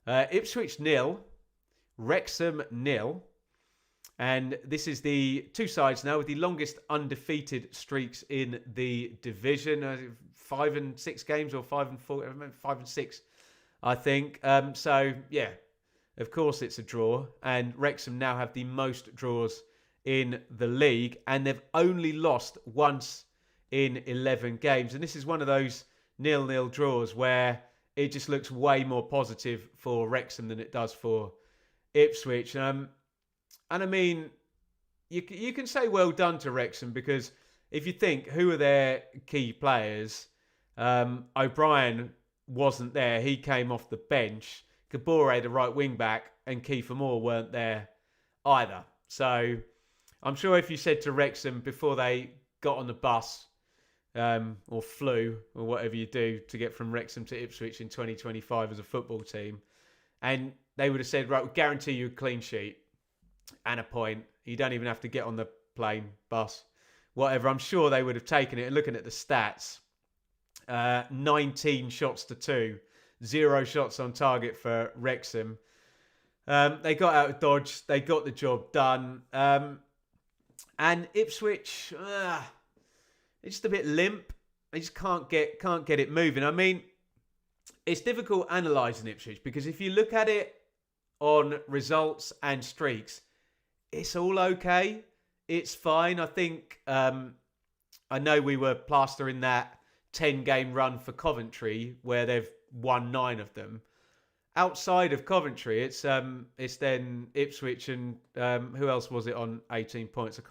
Ipswich nil, Wrexham nil. And this is the two sides now with the longest undefeated streaks in the division. 5 and 6 games, or 5 and 4, 5 and 6, I think. So, yeah, of course it's a draw. And Wrexham now have the most draws in the league. And they've only lost once in 11 games. And this is one of those 0-0 draws where it just looks way more positive for Wrexham than it does for Ipswich. And I mean, you can say well done to Wrexham, because if you think who are their key players, O'Brien wasn't there. He came off the bench. Kabore, the right wing back, and Kiefer Moore weren't there either. So I'm sure if you said to Wrexham before they got on the bus or flew or whatever you do to get from Wrexham to Ipswich in 2025 as a football team, and they would have said, right, we'll guarantee you a clean sheet and a point. You don't even have to get on the plane, bus, whatever. I'm sure they would have taken it. And looking at the stats, 19 shots to 2, 0 shots on target for Wrexham. They got out of dodge. They got the job done. And Ipswich, they're just a bit limp. They just can't get it moving. I mean, it's difficult analysing Ipswich, because if you look at it on results and streaks, it's all okay. It's fine. I think, I know we were plastering that 10-game run for Coventry where they've won 9 of them. Outside of Coventry, it's then Ipswich and who else was it on 18 points? I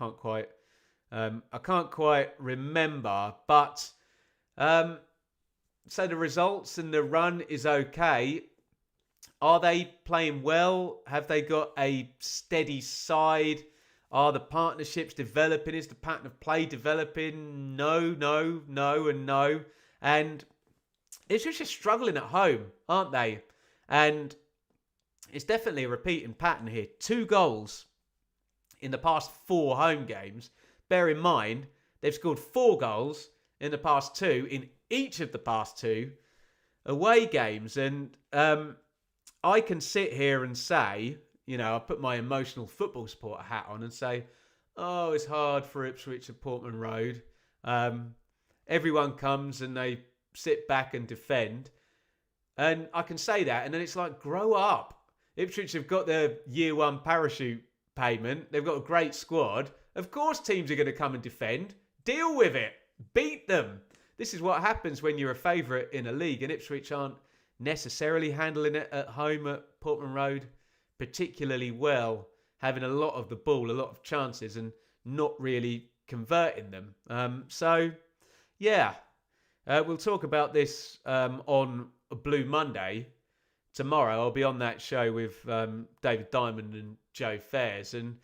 can't quite remember. But so the results and the run is okay. Are they playing well? Have they got a steady side? Are the partnerships developing? Is the pattern of play developing? No, and no. And it's just struggling at home, aren't they? And it's definitely a repeating pattern here. 2 goals in the past 4 home games. Bear in mind, they've scored 4 goals in the past 2 in each of the past 2 away games. And I can sit here and say, I put my emotional football supporter hat on and say, oh, it's hard for Ipswich at Portman Road. Everyone comes and they sit back and defend. And I can say that, and then it's like, grow up. Ipswich have got their year 1 parachute payment. They've got a great squad. Of course teams are going to come and defend. Deal with it. Beat them. This is what happens when you're a favourite in a league, and Ipswich aren't necessarily handling it at home at Portman Road particularly well, having a lot of the ball, a lot of chances, and not really converting them. So, yeah, we'll talk about this on Blue Monday tomorrow. I'll be on that show with David Diamond and Joe Fairs, and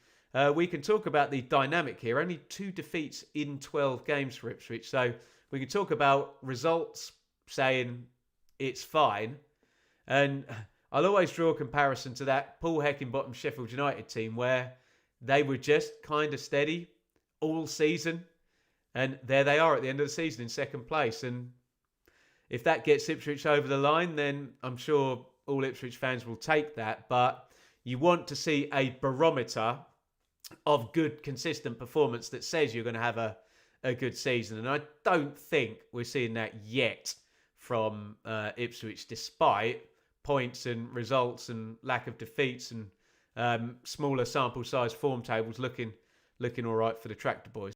we can talk about the dynamic here. Only 2 defeats in 12 games for Ipswich, so we can talk about results, saying it's fine. And I'll always draw a comparison to that Paul Heckingbottom Sheffield United team, where they were just kind of steady all season. And there they are at the end of the season in second place. And if that gets Ipswich over the line, then I'm sure all Ipswich fans will take that. But you want to see a barometer of good, consistent performance that says you're going to have a good season. And I don't think we're seeing that yet from Ipswich, despite points and results and lack of defeats and smaller sample size form tables looking all right for the Tractor Boys.